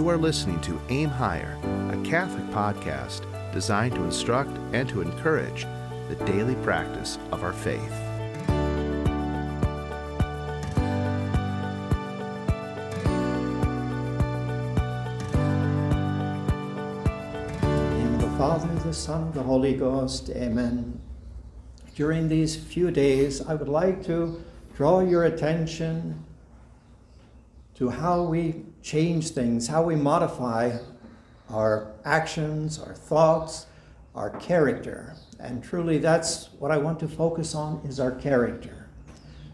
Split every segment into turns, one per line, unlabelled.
You are listening to Aim Higher, a Catholic podcast designed to instruct and to encourage the daily practice of our faith.
In the name of the Father, the Son, and the Holy Ghost, amen. During these few days, I would like to draw your attention to how we change things, how we modify our actions, our thoughts, our character. And truly that's what I want to focus on, is our character.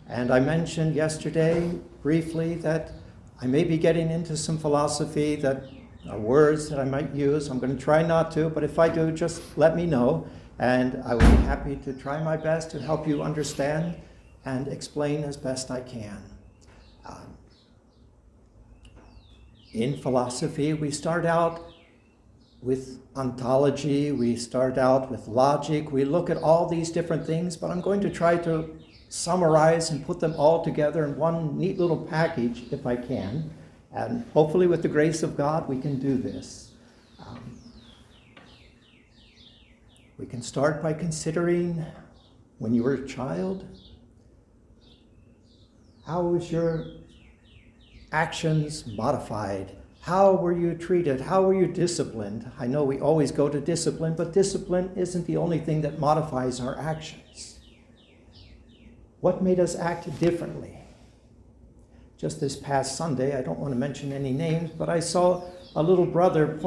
And I mentioned yesterday briefly that I may be getting into some philosophy that are words that I might use. I'm going to try not to, but if I do, just let me know. And I will be happy to try my best to help you understand and explain as best I can. In philosophy, we start out with ontology, we start out with logic, we look at all these different things, but I'm going to try to summarize and put them all together in one neat little package if I can. And hopefully with the grace of God, we can do this. We can start by considering when you were a child, how was your actions modified? How were you treated? How were you disciplined? I know we always go to discipline, but discipline isn't the only thing that modifies our actions. What made us act differently? Just this past Sunday, I don't want to mention any names, but I saw a little brother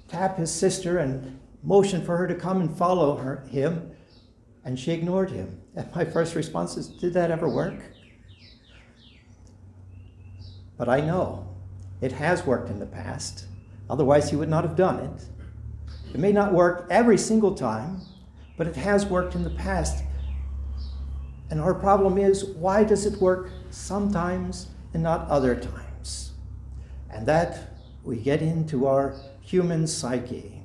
tap his sister and motion for her to come and follow him, and she ignored him. And my first response is, did that ever work? But I know it has worked in the past. Otherwise, he would not have done it. It may not work every single time, but it has worked in the past. And our problem is, why does it work sometimes and not other times? And that we get into our human psyche.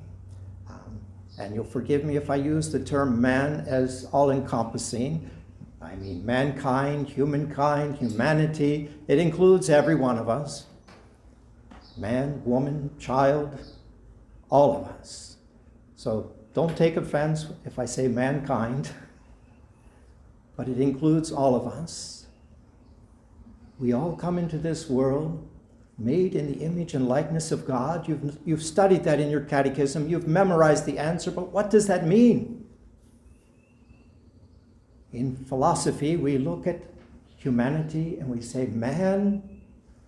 And you'll forgive me if I use the term man as all-encompassing. I mean mankind, humankind, humanity. It includes every one of us. Man, woman, child, all of us. So don't take offense if I say mankind, but it includes all of us. We all come into this world made in the image and likeness of God. You've studied that in your catechism. You've memorized the answer, but what does that mean? In philosophy, we look at humanity and we say man,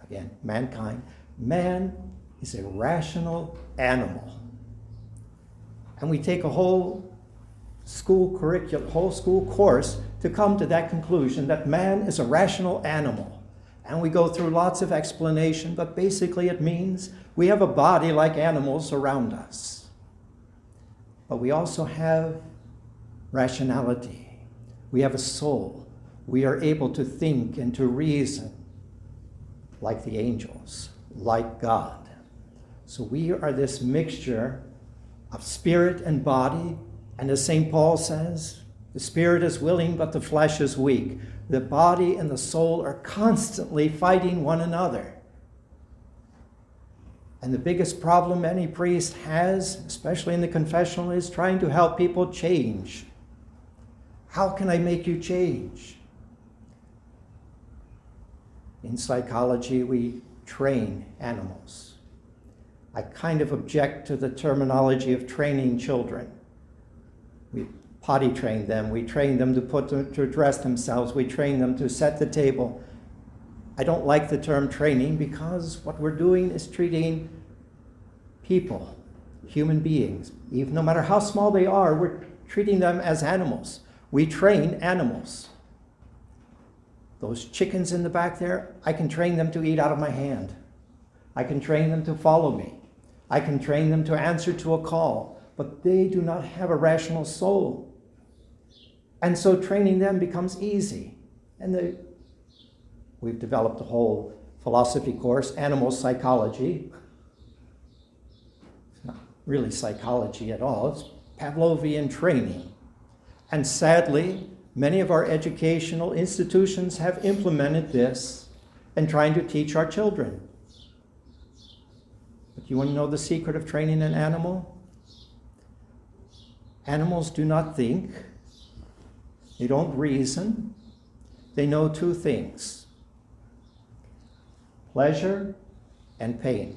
again, mankind, man is a rational animal. And we take a whole school curriculum, whole school course to come to that conclusion that man is a rational animal. And we go through lots of explanation, but basically it means we have a body like animals around us. But we also have rationality. We have a soul. We are able to think and to reason like the angels, like God. So we are this mixture of spirit and body. And as St. Paul says, the spirit is willing, but the flesh is weak. The body and the soul are constantly fighting one another. And the biggest problem any priest has, especially in the confessional, is trying to help people change. How can I make you change? In psychology, we train animals. I kind of object to the terminology of training children. We potty train them. We train them to dress themselves. We train them to set the table. I don't like the term training because what we're doing is treating people, human beings, even no matter how small they are, we're treating them as animals. We train animals. Those chickens in the back there, I can train them to eat out of my hand. I can train them to follow me. I can train them to answer to a call, but they do not have a rational soul. And so training them becomes easy. And we've developed a whole philosophy course, animal psychology. It's not really psychology at all, it's Pavlovian training. And sadly, many of our educational institutions have implemented this and trying to teach our children. You want to know the secret of training an animal? Animals do not think. They don't reason. They know two things: pleasure and pain.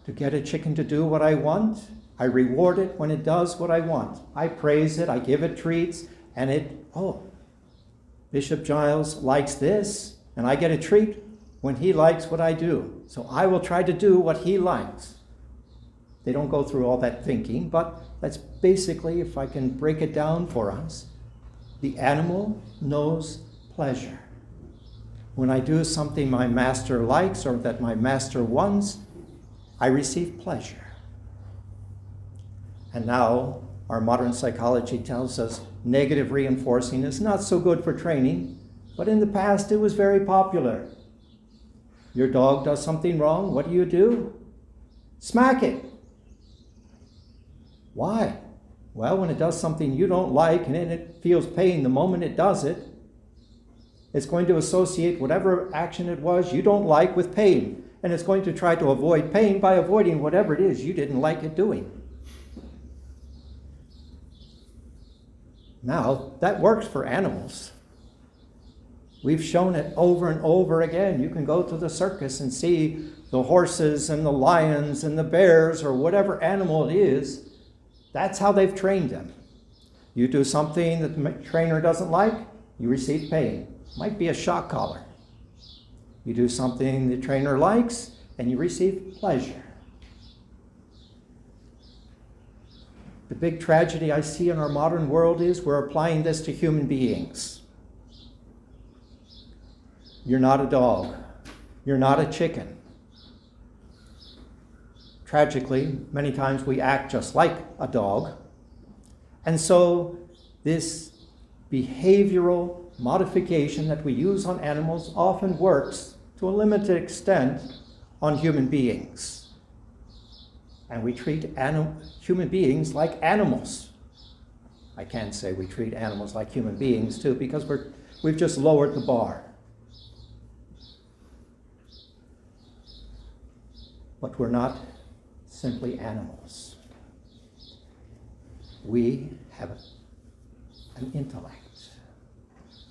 To get a chicken to do what I want, I reward it when it does what I want. I praise it, I give it treats, and Bishop Giles likes this, and I get a treat when he likes what I do. So I will try to do what he likes. They don't go through all that thinking, but that's basically, if I can break it down for us, the animal knows pleasure. When I do something my master likes or that my master wants, I receive pleasure. And now our modern psychology tells us negative reinforcing is not so good for training, but in the past it was very popular. Your dog does something wrong, what do? Smack it. Why? Well, when it does something you don't like and it feels pain the moment it does it, it's going to associate whatever action it was you don't like with pain. And it's going to try to avoid pain by avoiding whatever it is you didn't like it doing. Now, that works for animals. We've shown it over and over again. You can go to the circus and see the horses and the lions and the bears or whatever animal it is. That's how they've trained them. You do something that the trainer doesn't like, you receive pain. Might be a shock collar. You do something the trainer likes, and you receive pleasure. The big tragedy I see in our modern world is we're applying this to human beings. You're not a dog. You're not a chicken. Tragically, many times we act just like a dog. And so this behavioral modification that we use on animals often works to a limited extent on human beings. And we treat human beings like animals. I can't say we treat animals like human beings too, because we've just lowered the bar. But we're not simply animals. We have an intellect.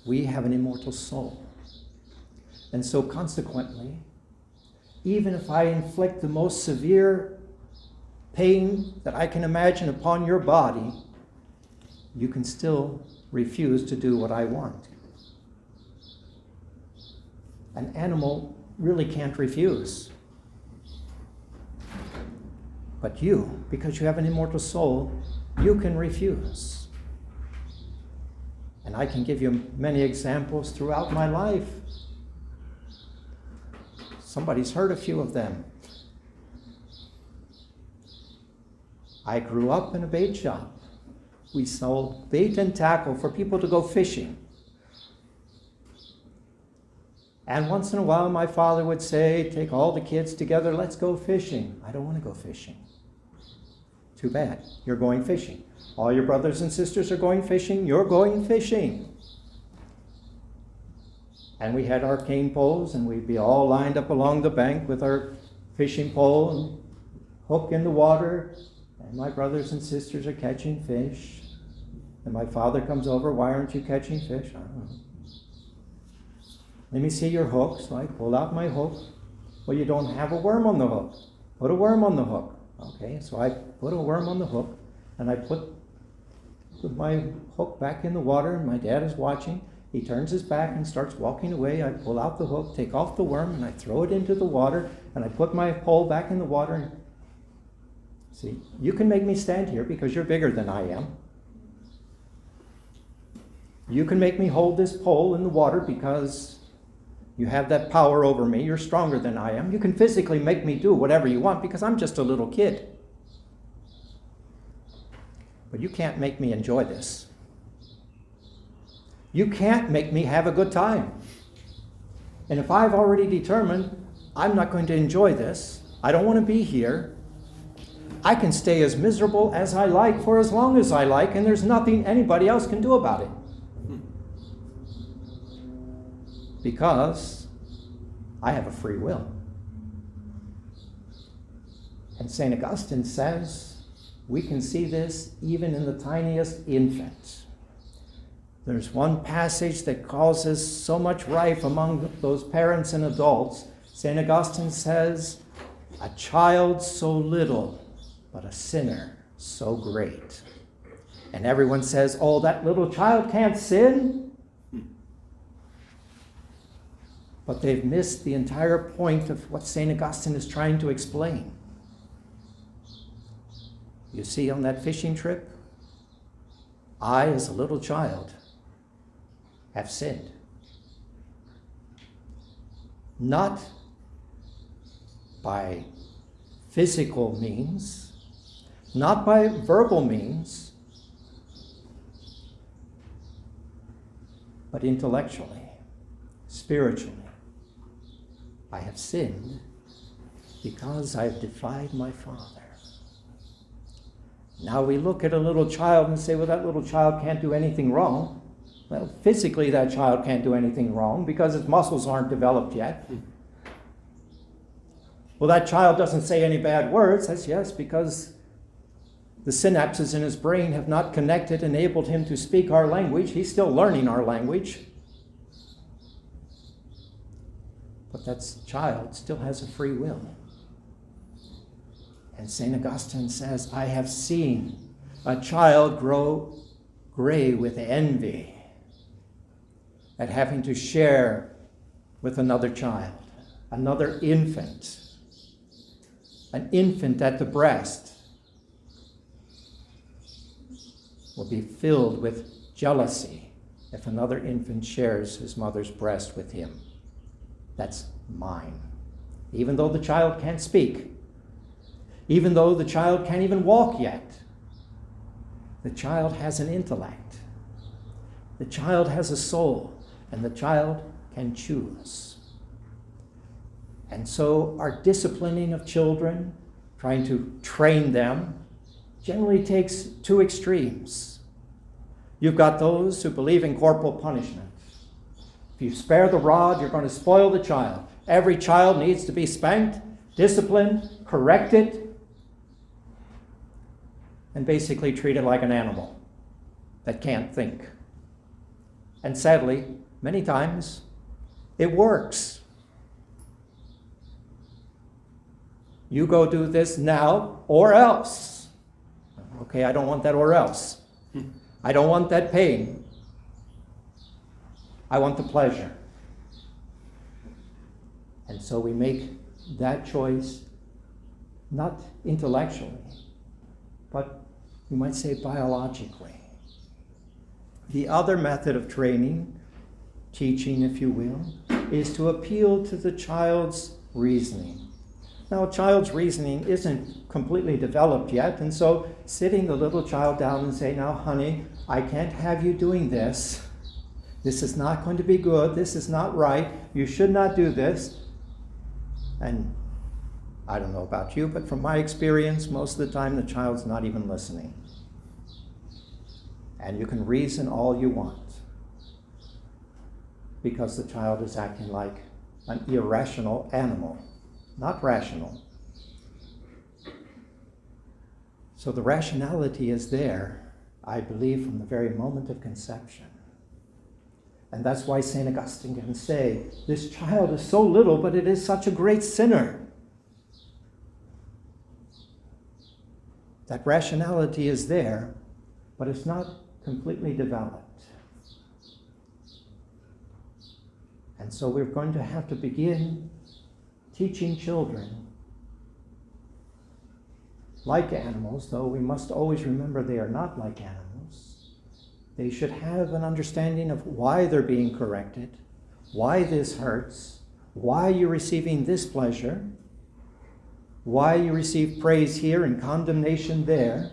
We have an immortal soul. And so consequently, even if I inflict the most severe pain that I can imagine upon your body, you can still refuse to do what I want. An animal really can't refuse. But you, because you have an immortal soul, you can refuse. And I can give you many examples throughout my life. Somebody's heard a few of them. I grew up in a bait shop. We sold bait and tackle for people to go fishing. And once in a while my father would say, take all the kids together, let's go fishing. I don't want to go fishing. Too bad, you're going fishing. All your brothers and sisters are going fishing, you're going fishing. And we had our cane poles, and we'd be all lined up along the bank with our fishing pole and hook in the water, and my brothers and sisters are catching fish. And my father comes over, why aren't you catching fish? I don't know. Let me see your hook. So I pull out my hook. Well, you don't have a worm on the hook. Put a worm on the hook. Okay, so I put a worm on the hook, and I put my hook back in the water, and my dad is watching. He turns his back and starts walking away. I pull out the hook, take off the worm, and I throw it into the water, and I put my pole back in the water. And see, you can make me stand here because you're bigger than I am. You can make me hold this pole in the water because you have that power over me. You're stronger than I am. You can physically make me do whatever you want because I'm just a little kid. But you can't make me enjoy this. You can't make me have a good time. And if I've already determined I'm not going to enjoy this, I don't want to be here, I can stay as miserable as I like for as long as I like, and there's nothing anybody else can do about it. Because I have a free will. And St. Augustine says we can see this even in the tiniest infant. There's one passage that causes so much rife among those parents and adults. St. Augustine says, "A child so little, but a sinner so great." And everyone says, "Oh, that little child can't sin." But they've missed the entire point of what St. Augustine is trying to explain. You see, on that fishing trip, I, as a little child, have sinned. Not by physical means, not by verbal means, but intellectually, spiritually. I have sinned because I have defied my Father. Now we look at a little child and say, well, that little child can't do anything wrong. Well, physically that child can't do anything wrong because its muscles aren't developed yet. Well, that child doesn't say any bad words. That's yes, because the synapses in his brain have not connected, enabled him to speak our language. He's still learning our language. But that child still has a free will. And St. Augustine says, I have seen a child grow gray with envy at having to share with another child, another infant, an infant at the breast will be filled with jealousy if another infant shares his mother's breast with him. That's mine. Even though the child can't speak, even though the child can't even walk yet, the child has an intellect. The child has a soul, and the child can choose. And so our disciplining of children, trying to train them, generally takes two extremes. You've got those who believe in corporal punishment. If you spare the rod, you're going to spoil the child. Every child needs to be spanked, disciplined, corrected, and basically treated like an animal that can't think. And sadly, many times, it works. You go do this now or else. Okay, I don't want that or else. I don't want that pain. I want the pleasure. And so we make that choice not intellectually, but you might say biologically. The other method of training, teaching if you will, is to appeal to the child's reasoning. Now, a child's reasoning isn't completely developed yet, and so sitting the little child down and say, now, honey, I can't have you doing this. This is not going to be good. This is not right. You should not do this. And I don't know about you, but from my experience, most of the time the child's not even listening. And you can reason all you want because the child is acting like an irrational animal, not rational. So the rationality is there, I believe, from the very moment of conception. And that's why St. Augustine can say, this child is so little, but it is such a great sinner. That rationality is there, but it's not completely developed. And so we're going to have to begin teaching children like animals, though we must always remember they are not like animals. They should have an understanding of why they're being corrected, why this hurts, why you're receiving this pleasure, why you receive praise here and condemnation there.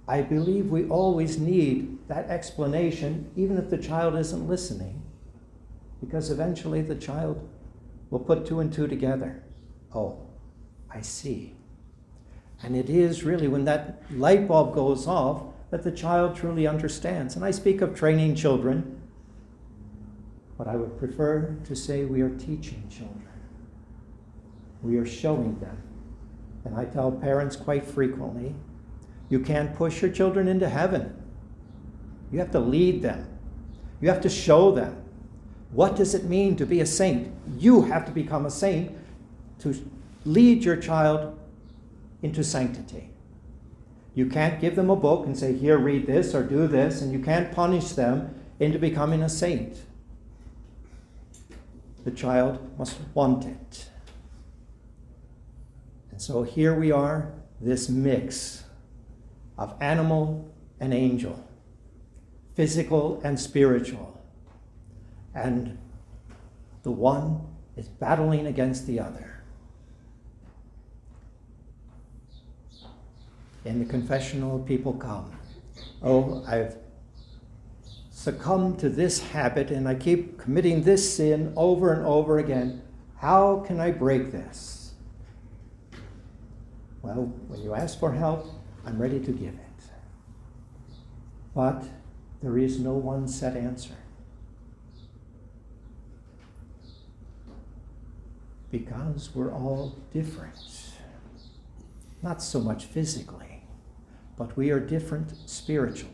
I believe we always need that explanation, even if the child isn't listening, because eventually the child will put two and two together. Oh, I see. And it is really when that light bulb goes off that the child truly understands. And I speak of training children, but I would prefer to say we are teaching children. We are showing them And I tell parents quite frequently, you can't push your children into heaven. You have to lead them. You have to show them. What does it mean to be a saint? You have to become a saint to lead your child into sanctity. You can't give them a book and say, here, read this or do this, and you can't punish them into becoming a saint. The child must want it. And so here we are, this mix of animal and angel, physical and spiritual. And the one is battling against the other. In the confessional, people come. Oh, I've succumbed to this habit and I keep committing this sin over and over again. How can I break this? Well, when you ask for help, I'm ready to give it. But there is no one set answer. Because we're all different. Not so much physically, but we are different spiritually.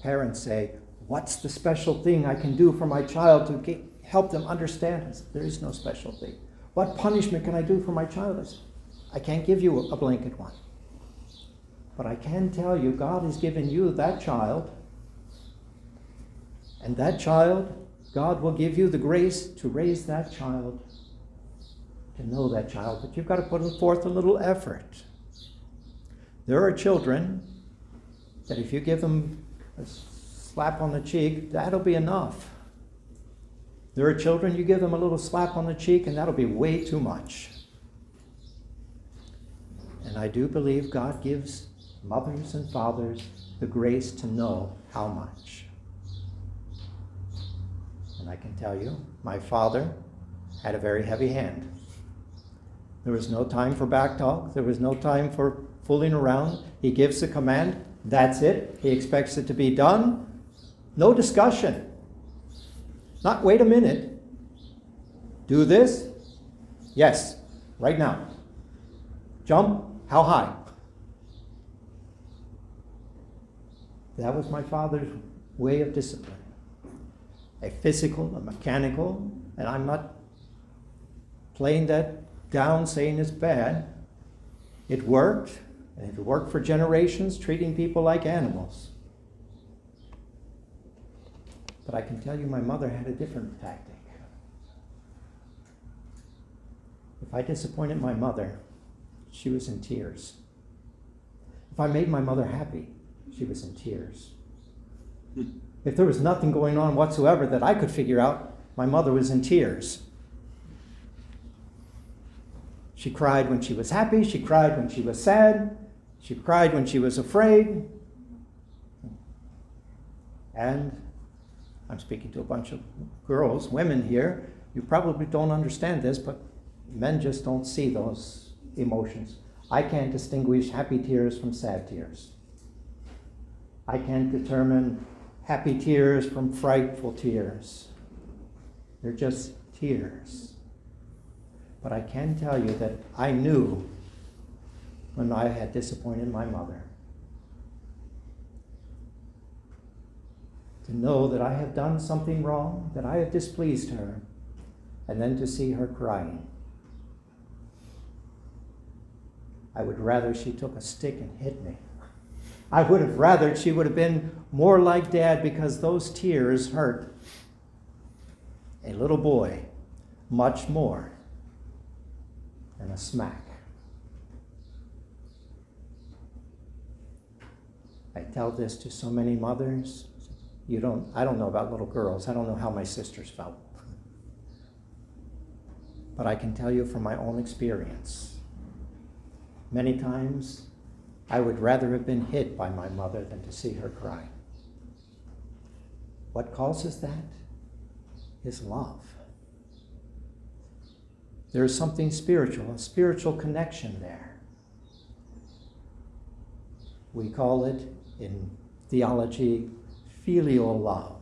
Parents say, what's the special thing I can do for my child to help them understand us? There is no special thing. What punishment can I do for my child? I can't give you a blanket one. But I can tell you, God has given you that child, and that child, God will give you the grace to raise that child, to know that child, but you've got to put forth a little effort. There are children that if you give them a slap on the cheek, that'll be enough. There are children, you give them a little slap on the cheek, and that'll be way too much. And I do believe God gives mothers and fathers the grace to know how much. And I can tell you, my father had a very heavy hand. There was no time for back talk. There was no time for fooling around. He gives the command. That's it. He expects it to be done. No discussion. Not wait a minute. Do this? Yes, right now. Jump. How high? That was my father's way of discipline. A physical, a mechanical, and I'm not playing that down saying it's bad. It worked, and it worked for generations, treating people like animals. But I can tell you my mother had a different tactic. If I disappointed my mother, she was in tears. If I made my mother happy, she was in tears. If there was nothing going on whatsoever that I could figure out, my mother was in tears. She cried when she was happy. She cried when she was sad. She cried when she was afraid. And I'm speaking to a bunch of girls, women here. You probably don't understand this, but men just don't see those emotions. I can't distinguish happy tears from sad tears. I can't determine happy tears from frightful tears. They're just tears. But I can tell you that I knew when I had disappointed my mother. To know that I have done something wrong, that I have displeased her, and then to see her crying. I would rather she took a stick and hit me. I would have rather she would have been more like Dad, because those tears hurt a little boy much more than a smack. I tell this to so many mothers. I don't know about little girls. I don't know how my sisters felt. But I can tell you from my own experience. Many times, I would rather have been hit by my mother than to see her cry. What causes that is love. There is something spiritual, a spiritual connection there. We call it in theology filial love,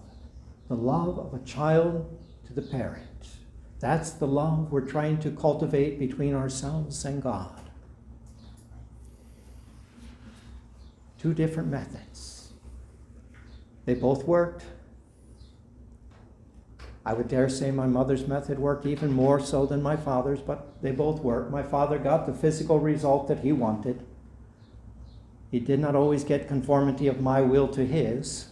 the love of a child to the parent. That's the love we're trying to cultivate between ourselves and God. Two different methods. They both worked. I would dare say my mother's method worked even more so than my father's, but they both worked. My father got the physical result that he wanted. He did not always get conformity of my will to his,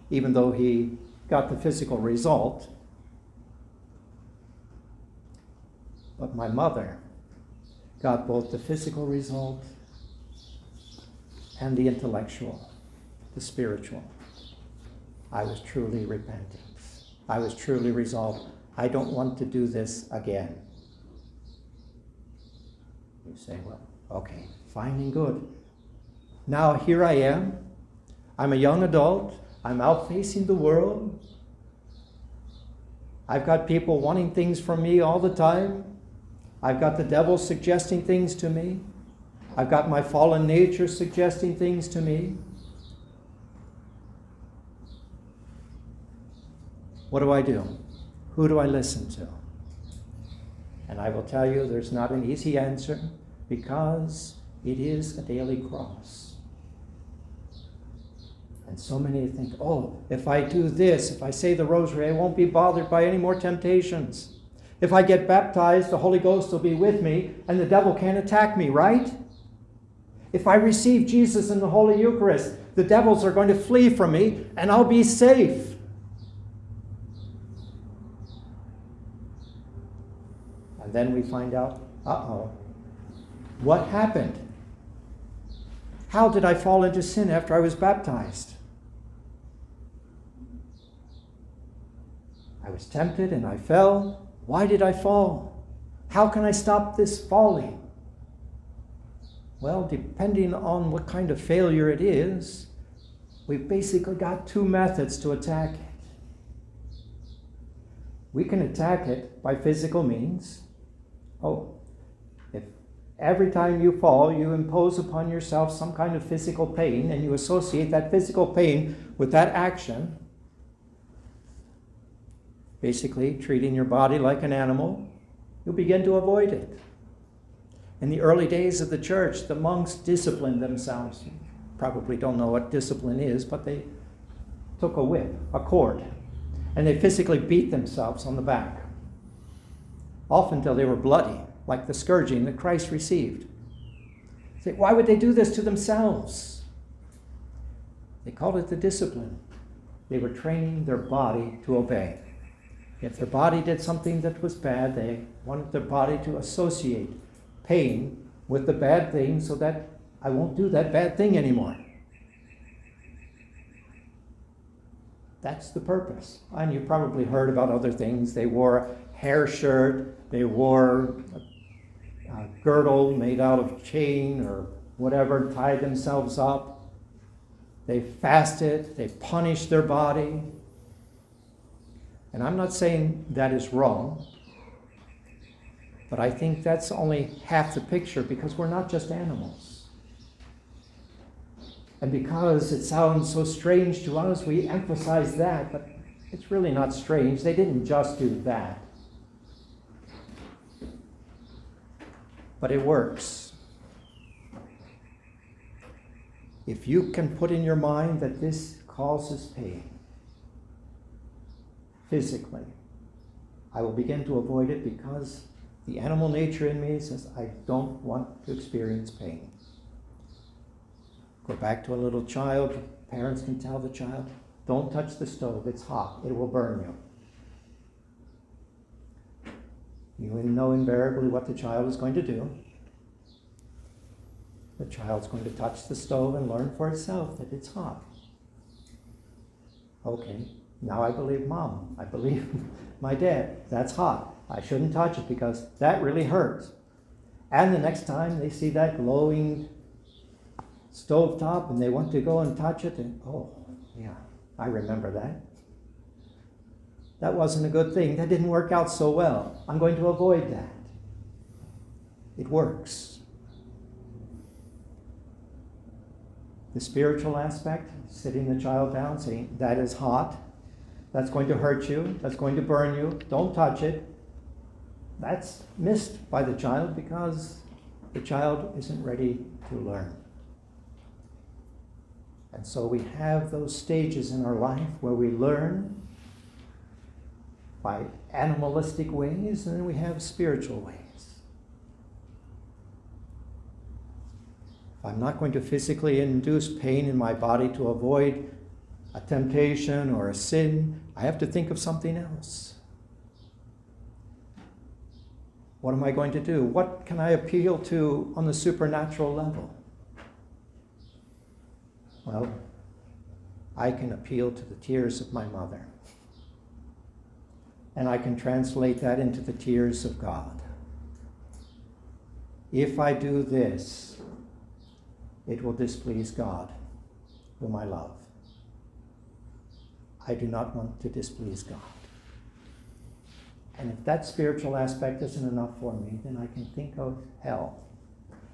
even though he got the physical result. But my mother got both the physical result and the intellectual, the spiritual. I was truly repentant. I was truly resolved. I don't want to do this again. You say, well, okay, fine and good. Now here I am. I'm a young adult. I'm out facing the world. I've got people wanting things from me all the time. I've got the devil suggesting things to me. I've got my fallen nature suggesting things to me. What do I do? Who do I listen to? And I will tell you there's not an easy answer, because it is a daily cross. And so many think, oh, if I do this, if I say the rosary, I won't be bothered by any more temptations. If I get baptized, the Holy Ghost will be with me and the devil can't attack me, right? If I receive Jesus in the Holy Eucharist, the devils are going to flee from me and I'll be safe. And then we find out, what happened? How did I fall into sin after I was baptized? I was tempted and I fell. Why did I fall? How can I stop this falling? Well, depending on what kind of failure it is, we've basically got two methods to attack it. We can attack it by physical means. If every time you fall, you impose upon yourself some kind of physical pain, and you associate that physical pain with that action, basically treating your body like an animal, you'll begin to avoid it. In the early days of the church, the monks disciplined themselves. You probably don't know what discipline is, but they took a whip, a cord, and they physically beat themselves on the back, often till they were bloody, like the scourging that Christ received. Say, why would they do this to themselves? They called it the discipline. They were training their body to obey. If their body did something that was bad, they wanted their body to associate pain with the bad thing so that I won't do that bad thing anymore. That's the purpose. And you probably heard about other things. They wore a hair shirt, they wore a girdle made out of chain or whatever, tied themselves up. They fasted, they punished their body. And I'm not saying that is wrong, but I think that's only half the picture, because we're not just animals. And because it sounds so strange to us, we emphasize that, but it's really not strange. They didn't just do that. But it works. If you can put in your mind that this causes pain, physically, I will begin to avoid it, because the animal nature in me says, I don't want to experience pain. Go back to a little child. Parents can tell the child, don't touch the stove, it's hot, it will burn you. You know invariably what the child is going to do. The child's going to touch the stove and learn for itself that it's hot. Okay, now I believe Mom. I believe my dad. That's hot. I shouldn't touch it because that really hurts. And the next time they see that glowing stovetop and they want to go and touch it, and oh, yeah, I remember that. That wasn't a good thing. That didn't work out so well. I'm going to avoid that. It works. The spiritual aspect, sitting the child down, saying, that is hot. That's going to hurt you. That's going to burn you. Don't touch it. that's missed by the child because the child isn't ready to learn. And so we have those stages in our life where we learn by animalistic ways, and then we have spiritual ways. If I'm not going to physically induce pain in my body to avoid a temptation or a sin, I have to think of something else. What am I going to do? What can I appeal to on the supernatural level? Well, I can appeal to the tears of my mother. And I can translate that into the tears of God. If I do this, it will displease God, whom I love. I do not want to displease God. And if that spiritual aspect isn't enough for me, then I can think of hell.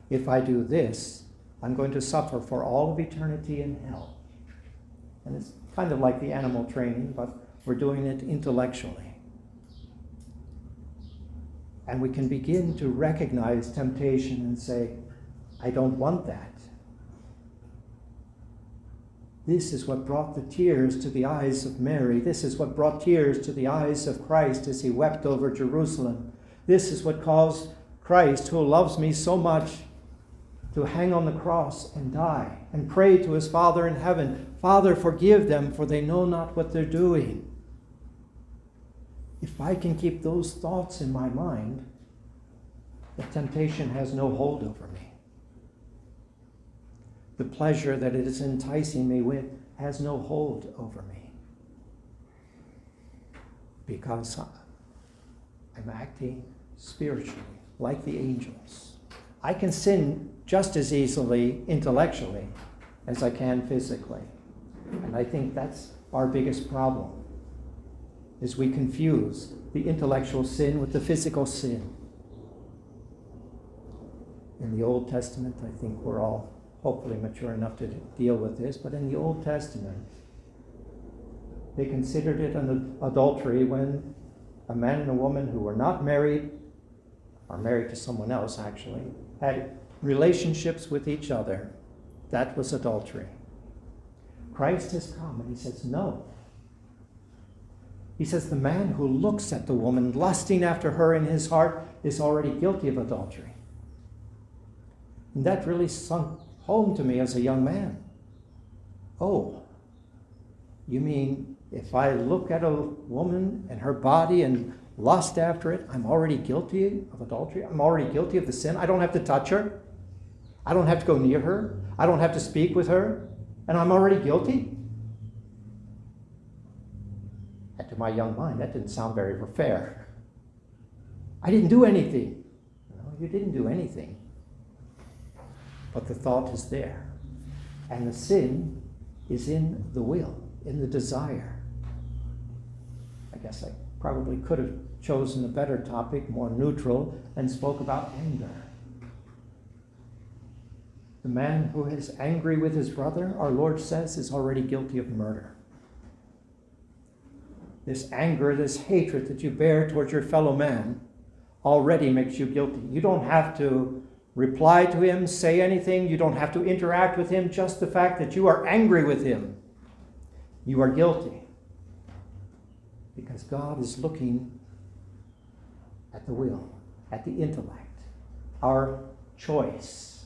If I do this, I'm going to suffer for all of eternity in hell. And it's kind of like the animal training, but we're doing it intellectually. And we can begin to recognize temptation and say, I don't want that. This is what brought the tears to the eyes of Mary. This is what brought tears to the eyes of Christ as he wept over Jerusalem. This is what caused Christ, who loves me so much, to hang on the cross and die and pray to his Father in heaven, Father, forgive them, for they know not what they're doing. If I can keep those thoughts in my mind, the temptation has no hold over me. The pleasure that it is enticing me with has no hold over me. Because I'm acting spiritually, like the angels. I can sin just as easily intellectually as I can physically. And I think that's our biggest problem, is we confuse the intellectual sin with the physical sin. In the Old Testament, I think we're all hopefully mature enough to deal with this, but in the Old Testament, they considered it an adultery when a man and a woman who were not married, or married to someone else actually, had relationships with each other. That was adultery. Christ has come and he says, no. He says the man who looks at the woman, lusting after her in his heart, is already guilty of adultery. And that really sunk home to me as a young man. Oh, you mean if I look at a woman and her body and lust after it, I'm already guilty of adultery? I'm already guilty of the sin? I don't have to touch her. I don't have to go near her. I don't have to speak with her. And I'm already guilty? And to my young mind, that didn't sound very fair. I didn't do anything. No, you didn't do anything. But the thought is there. And the sin is in the will, in the desire. I guess I probably could have chosen a better topic, more neutral, and spoke about anger. The man who is angry with his brother, our Lord says, is already guilty of murder. This anger, this hatred that you bear towards your fellow man already makes you guilty. You don't have to reply to him, say anything. You don't have to interact with him. Just the fact that you are angry with him, you are guilty. Because God is looking at the will, at the intellect, our choice.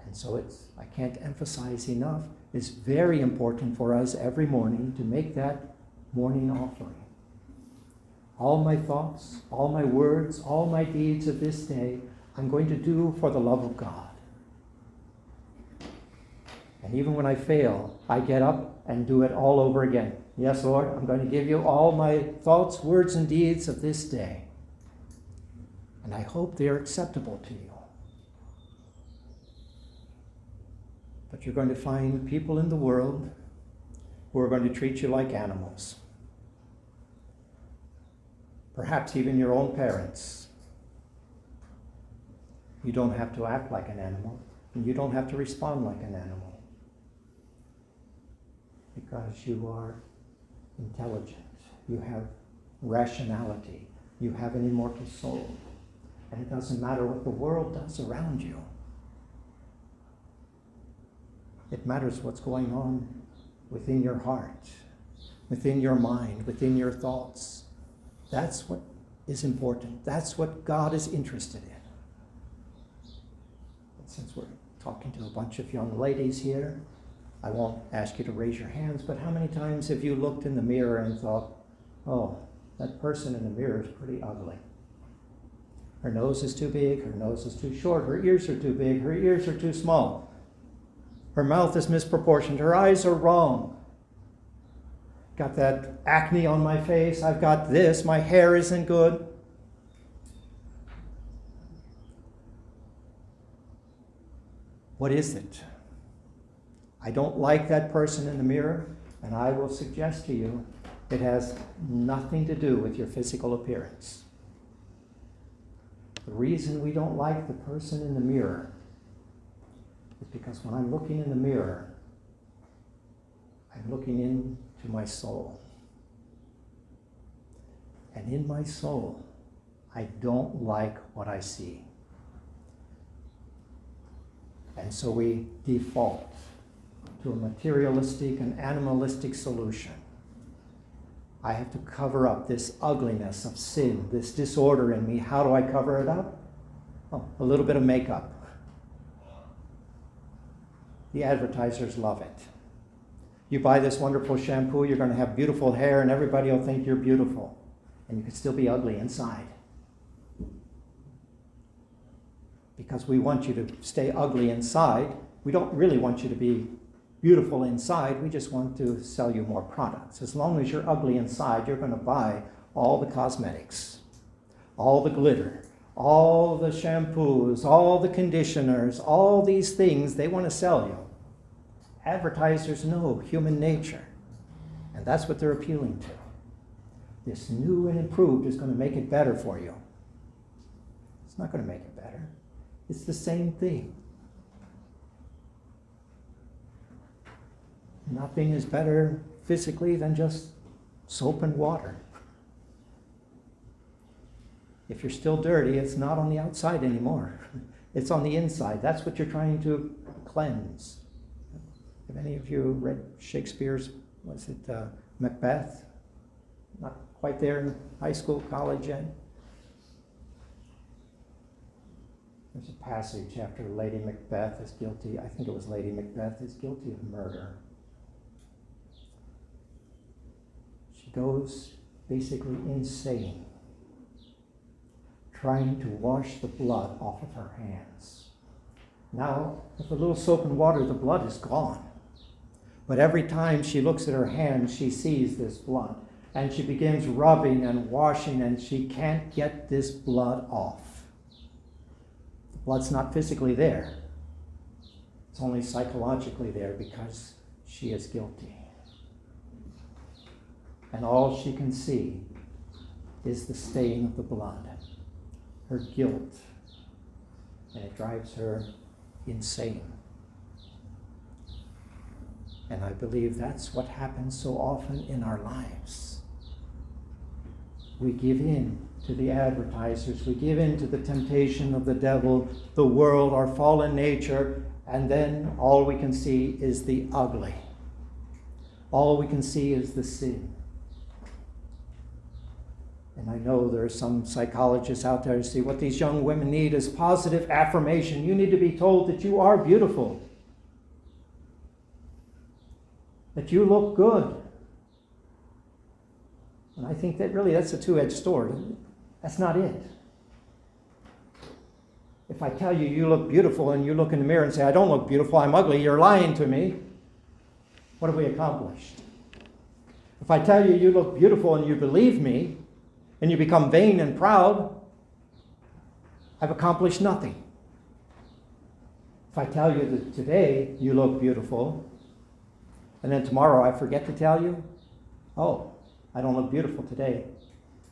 And so I can't emphasize enough, it's very important for us every morning to make that morning offering. All my thoughts, all my words, all my deeds of this day, I'm going to do for the love of God. And even when I fail, I get up and do it all over again. Yes, Lord, I'm going to give you all my thoughts, words, and deeds of this day. And I hope they are acceptable to you. But you're going to find people in the world who are going to treat you like animals. Perhaps even your own parents. You don't have to act like an animal, and you don't have to respond like an animal. Because you are intelligent. You have rationality. You have an immortal soul. And it doesn't matter what the world does around you. It matters what's going on within your heart, within your mind, within your thoughts. That's what is important. That's what God is interested in. And since we're talking to a bunch of young ladies here, I won't ask you to raise your hands, but how many times have you looked in the mirror and thought, oh, that person in the mirror is pretty ugly. Her nose is too big, her nose is too short, her ears are too big, her ears are too small. Her mouth is misproportioned, her eyes are wrong. Got that acne on my face, I've got this, my hair isn't good. What is it? I don't like that person in the mirror, and I will suggest to you it has nothing to do with your physical appearance. The reason we don't like the person in the mirror is because when I'm looking in the mirror, I'm looking into my soul. And in my soul, I don't like what I see. And so we default to a materialistic and animalistic solution. I have to cover up this ugliness of sin, this disorder in me. How do I cover it up? Oh, a little bit of makeup. The advertisers love it. You buy this wonderful shampoo, you're going to have beautiful hair, and everybody will think you're beautiful. And you can still be ugly inside. Because we want you to stay ugly inside. We don't really want you to be beautiful inside. We just want to sell you more products. As long as you're ugly inside, you're going to buy all the cosmetics, all the glitter, all the shampoos, all the conditioners, all these things they want to sell you. Advertisers know human nature, and that's what they're appealing to. This new and improved is going to make it better for you. It's not going to make it better. It's the same thing. Nothing is better physically than just soap and water. If you're still dirty, it's not on the outside anymore. It's on the inside. That's what you're trying to cleanse. Have any of you read Shakespeare's, Macbeth? Not quite there in high school, college yet? There's a passage after Lady Macbeth is guilty, I think it was Lady Macbeth is guilty of murder. She goes basically insane, trying to wash the blood off of her hands. Now, with a little soap and water, the blood is gone. But every time she looks at her hands, she sees this blood. And she begins rubbing and washing, and she can't get this blood off. The blood's not physically there. It's only psychologically there because she is guilty. And all she can see is the stain of the blood, her guilt, and it drives her insane. And I believe that's what happens so often in our lives. We give in to the advertisers, we give in to the temptation of the devil, the world, our fallen nature, and then all we can see is the ugly. All we can see is the sin. And I know there are some psychologists out there who see what these young women need is positive affirmation. You need to be told that you are beautiful, that you look good. And I think that really that's a two-edged sword. That's not it. If I tell you you look beautiful and you look in the mirror and say, I don't look beautiful, I'm ugly, you're lying to me, what have we accomplished? If I tell you you look beautiful and you believe me, and you become vain and proud, I've accomplished nothing. If I tell you that today you look beautiful, and then tomorrow I forget to tell you, oh, I don't look beautiful today.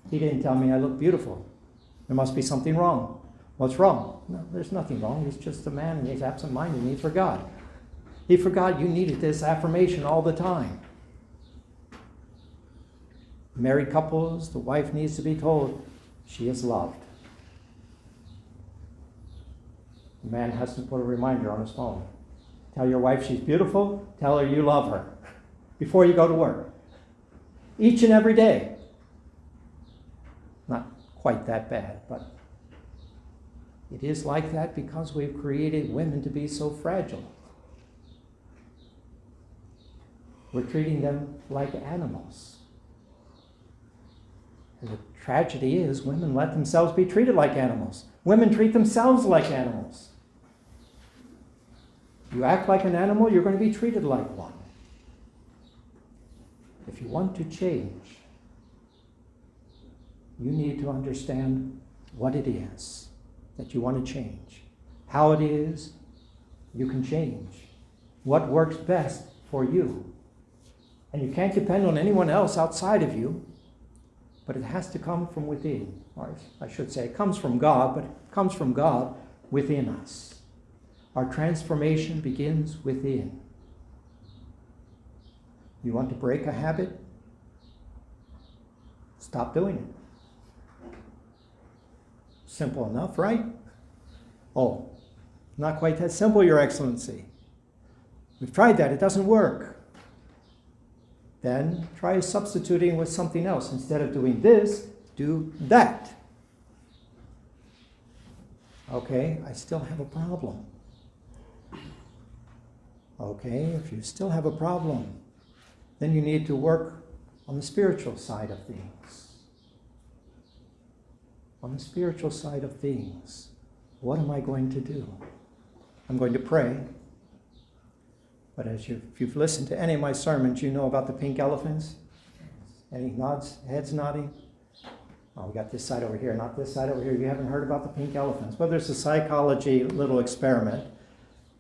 He didn't tell me I look beautiful. There must be something wrong. What's wrong? No, there's nothing wrong. He's just a man and he's absent-minded and he forgot. He forgot you needed this affirmation all the time. Married couples, the wife needs to be told she is loved. The man has to put a reminder on his phone. Tell your wife she's beautiful. Tell her you love her before you go to work. Each and every day. Not quite that bad, but it is like that because we've created women to be so fragile. We're treating them like animals. And the tragedy is women let themselves be treated like animals. Women treat themselves like animals. You act like an animal, you're going to be treated like one. If you want to change, you need to understand what it is that you want to change. How it is you can change. What works best for you. And you can't depend on anyone else outside of you, but it has to come from within. Or I should say, it comes from God, but it comes from God within us. Our transformation begins within. You want to break a habit? Stop doing it. Simple enough, right? Oh, not quite that simple, Your Excellency. We've tried that. It doesn't work. Then try substituting with something else. Instead of doing this, do that. Okay, I still have a problem. Okay, if you still have a problem, then you need to work on the spiritual side of things. On the spiritual side of things, what am I going to do? I'm going to pray. But if you've listened to any of my sermons, you know about the pink elephants. Any nods, heads nodding? Oh, we got this side over here, not this side over here. You haven't heard about the pink elephants. Well, there's a psychology little experiment.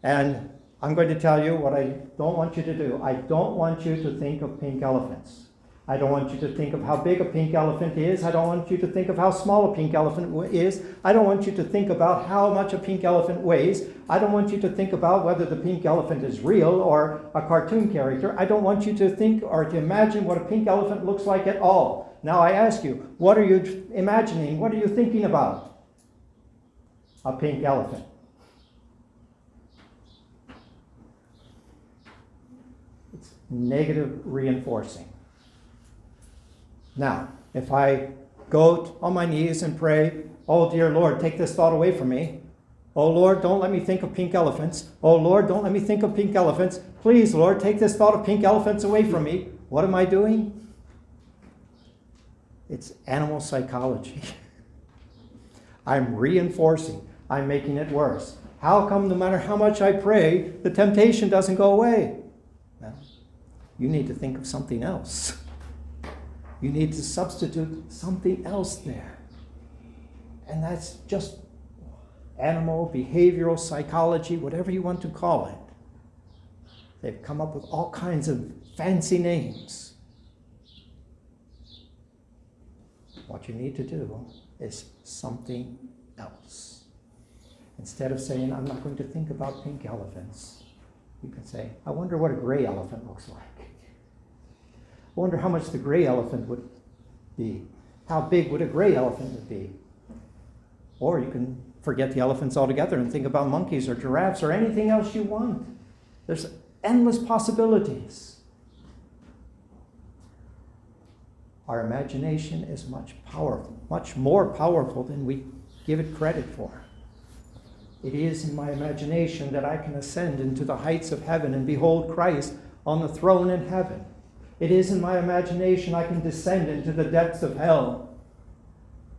And I'm going to tell you what I don't want you to do. I don't want you to think of pink elephants. I don't want you to think of how big a pink elephant is. I don't want you to think of how small a pink elephant is. I don't want you to think about how much a pink elephant weighs. I don't want you to think about whether the pink elephant is real or a cartoon character. I don't want you to think or to imagine what a pink elephant looks like at all. Now I ask you, what are you imagining? What are you thinking about? A pink elephant. It's negative reinforcing. Now, if I go on my knees and pray, oh dear Lord, take this thought away from me. Oh Lord, don't let me think of pink elephants. Oh Lord, don't let me think of pink elephants. Please, Lord, take this thought of pink elephants away from me. What am I doing? It's animal psychology. I'm reinforcing. I'm making it worse. How come no matter how much I pray, the temptation doesn't go away? Well, you need to think of something else. You need to substitute something else there. And that's just animal, behavioral psychology, whatever you want to call it. They've come up with all kinds of fancy names. What you need to do is something else. Instead of saying, I'm not going to think about pink elephants, you can say, I wonder what a gray elephant looks like. I wonder how much the gray elephant would be. How big would a gray elephant be? Or you can forget the elephants altogether and think about monkeys or giraffes or anything else you want. There's endless possibilities. Our imagination is much more powerful than we give it credit for. It is in my imagination that I can ascend into the heights of heaven and behold Christ on the throne in heaven. It is in my imagination I can descend into the depths of hell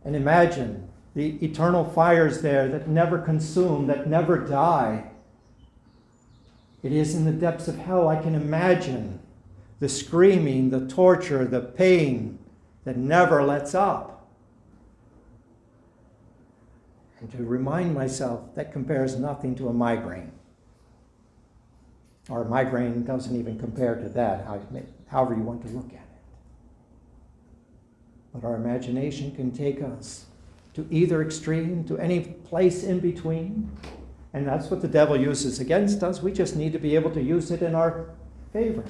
and imagine the eternal fires there that never consume, that never die. It is in the depths of hell I can imagine the screaming, the torture, the pain that never lets up. And to remind myself that compares nothing to a migraine. Or a migraine doesn't even compare to that, however you want to look at it. But our imagination can take us to either extreme, to any place in between. And that's what the devil uses against us. We just need to be able to use it in our favor.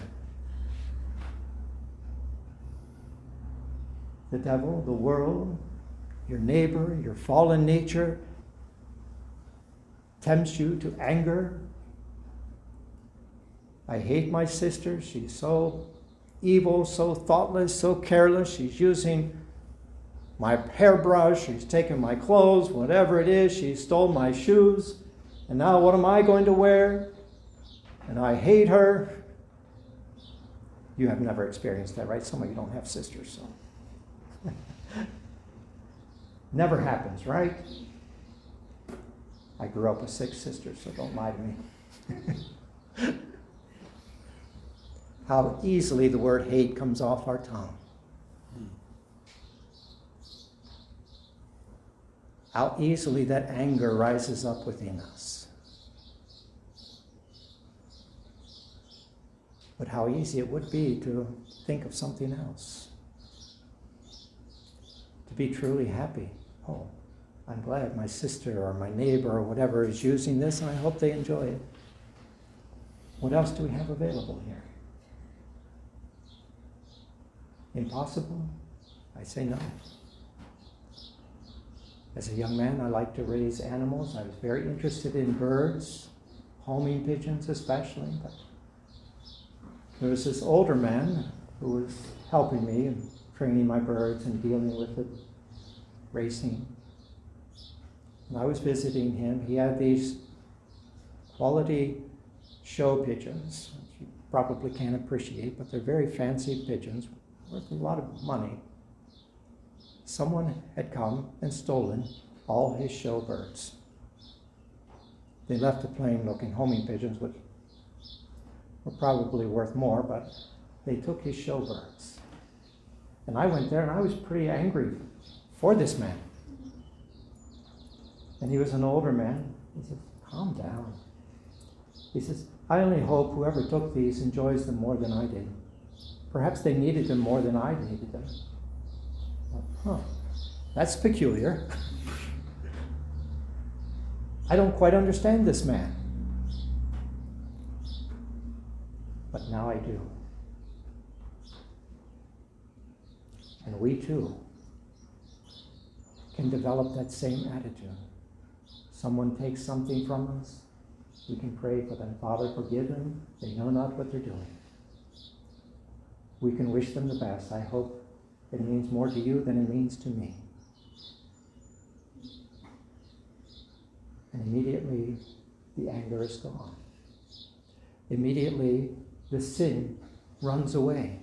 The devil, the world, your neighbor, your fallen nature tempts you to anger. I hate my sister. She's so evil, so thoughtless, so careless. She's using my hairbrush. She's taken my clothes, whatever it is. She stole my shoes. And now what am I going to wear? And I hate her. You have never experienced that, right? Some of you don't have sisters, so. Never happens, right? I grew up with 6 sisters, so don't lie to me. How easily the word hate comes off our tongue. How easily that anger rises up within us. But how easy it would be to think of something else. To be truly happy. Oh, I'm glad my sister or my neighbor or whatever is using this, and I hope they enjoy it. What else do we have available here? Impossible? I say no. As a young man, I liked to raise animals. I was very interested in birds, homing pigeons especially. But there was this older man who was helping me and training my birds and dealing with it, racing. And I was visiting him. He had these quality show pigeons, which you probably can't appreciate, but they're very fancy pigeons, worth a lot of money. Someone had come and stolen all his show birds. They left the plain-looking homing pigeons, which were probably worth more, but they took his show birds. And I went there and I was pretty angry for this man. And he was an older man. He says, calm down. He says, I only hope whoever took these enjoys them more than I did. Perhaps they needed them more than I needed them. Huh, that's peculiar. I don't quite understand this man. But now I do. And we too can develop that same attitude. Someone takes something from us, we can pray for them. Father, forgive them. They know not what they're doing. We can wish them the best. I hope it means more to you than it means to me. And immediately the anger is gone. Immediately the sin runs away.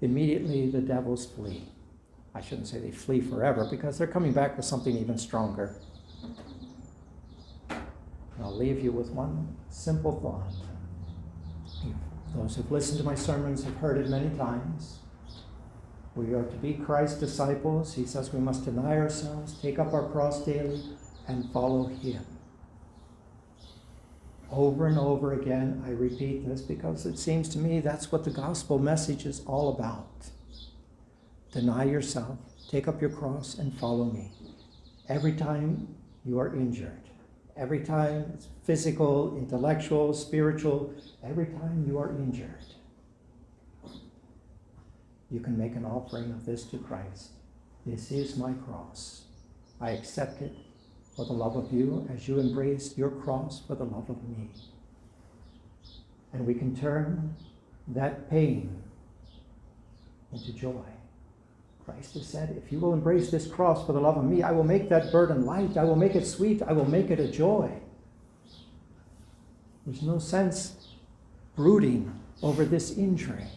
Immediately the devils flee. I shouldn't say they flee forever because they're coming back with something even stronger. And I'll leave you with one simple thought. Those who've listened to my sermons have heard it many times. We are to be Christ's disciples. He says we must deny ourselves, take up our cross daily, and follow him. Over and over again, I repeat this because it seems to me that's what the gospel message is all about. Deny yourself, take up your cross, and follow me. Every time you are injured, every time it's physical, intellectual, spiritual, every time you are injured, you can make an offering of this to Christ. This is my cross. I accept it for the love of you as you embraced your cross for the love of me. And we can turn that pain into joy. Christ has said, if you will embrace this cross for the love of me, I will make that burden light. I will make it sweet. I will make it a joy. There's no sense brooding over this injury.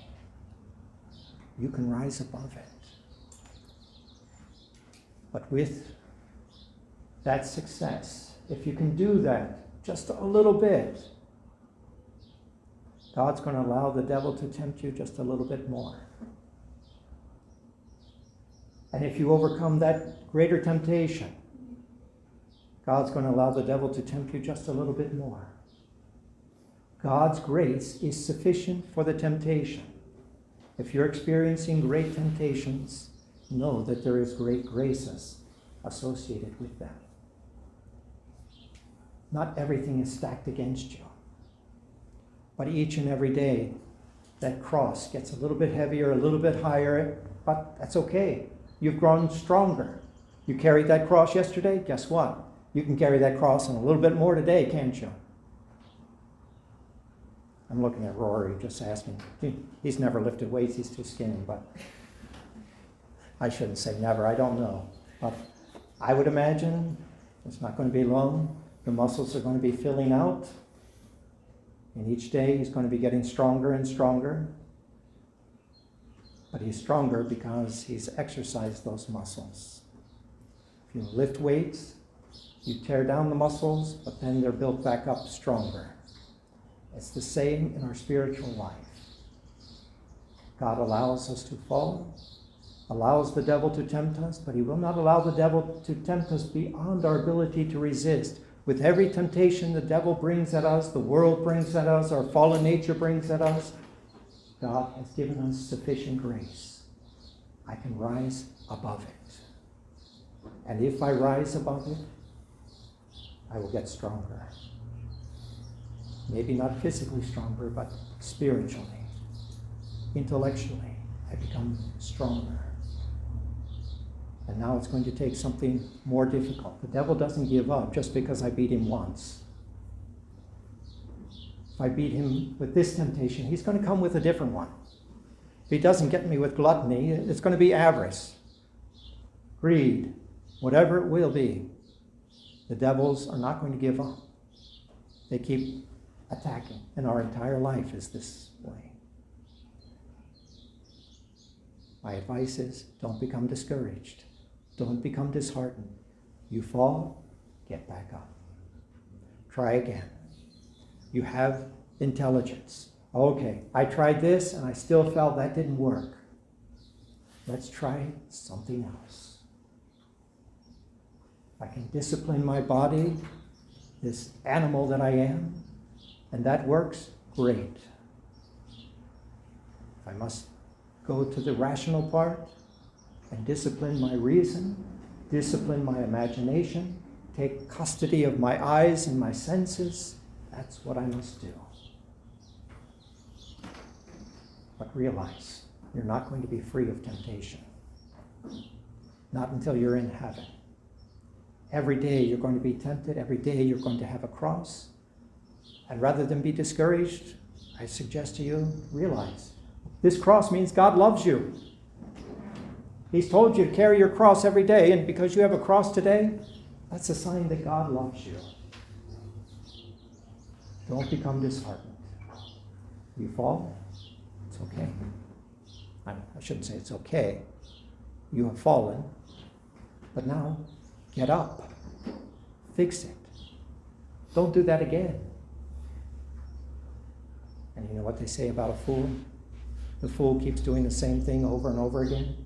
You can rise above it. But with that success, if you can do that just a little bit, God's going to allow the devil to tempt you just a little bit more. And if you overcome that greater temptation, God's going to allow the devil to tempt you just a little bit more. God's grace is sufficient for the temptation. If you're experiencing great temptations, know that there is great graces associated with them. Not everything is stacked against you. But each and every day, that cross gets a little bit heavier, a little bit higher, but that's okay. You've grown stronger. You carried that cross yesterday? Guess what? You can carry that cross and a little bit more today, can't you? I'm looking at Rory, just asking. He's never lifted weights, he's too skinny, but I shouldn't say never, I don't know. But I would imagine it's not going to be long. The muscles are going to be filling out. And each day he's going to be getting stronger and stronger. But he's stronger because he's exercised those muscles. If you lift weights, you tear down the muscles, but then they're built back up stronger. It's the same in our spiritual life. God allows us to fall, allows the devil to tempt us, but he will not allow the devil to tempt us beyond our ability to resist. With every temptation the devil brings at us, the world brings at us, our fallen nature brings at us, God has given us sufficient grace. I can rise above it. And if I rise above it, I will get stronger. Maybe not physically stronger, but spiritually, intellectually, I become stronger. And now it's going to take something more difficult. The devil doesn't give up just because I beat him once. If I beat him with this temptation, he's going to come with a different one. If he doesn't get me with gluttony, it's going to be avarice, greed, whatever it will be. The devils are not going to give up. They keep attacking, and our entire life is this way. My advice is, don't become discouraged. Don't become disheartened. You fall, get back up. Try again. You have intelligence. Okay, I tried this and I still felt that didn't work. Let's try something else. I can discipline my body, this animal that I am, and that works, great. If I must go to the rational part and discipline my reason, discipline my imagination, take custody of my eyes and my senses, that's what I must do. But realize, you're not going to be free of temptation. Not until you're in heaven. Every day you're going to be tempted. Every day you're going to have a cross. And rather than be discouraged, I suggest to you, realize, this cross means God loves you. He's told you to carry your cross every day, and because you have a cross today, that's a sign that God loves you. Don't become disheartened. You fall, it's okay. I shouldn't say it's okay. You have fallen, but now get up. Fix it. Don't do that again. And you know what they say about a fool? The fool keeps doing the same thing over and over again,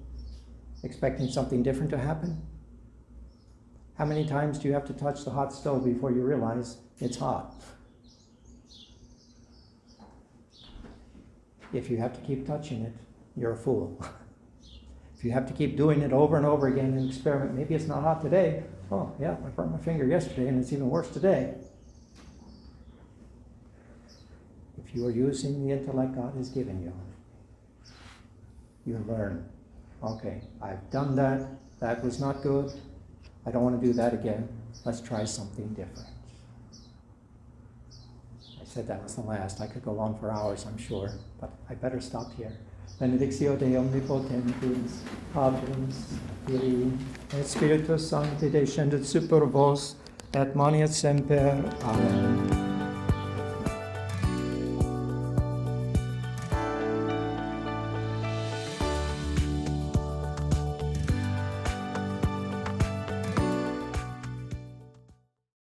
expecting something different to happen. How many times do you have to touch the hot stove before you realize it's hot? If you have to keep touching it, you're a fool. If you have to keep doing it over and over again and experiment, maybe it's not hot today. Oh, yeah, I burnt my finger yesterday and it's even worse today. If you are using the intellect God has given you, you learn. Okay, I've done that. That was not good. I don't want to do that again. Let's try something different. I said that was the last. I could go on for hours, I'm sure, but I better stop here. Benedictio Dei omnipotentis, Patris, Filii, et Spiritus Sancti descendet super vos, et manet semper. Amen.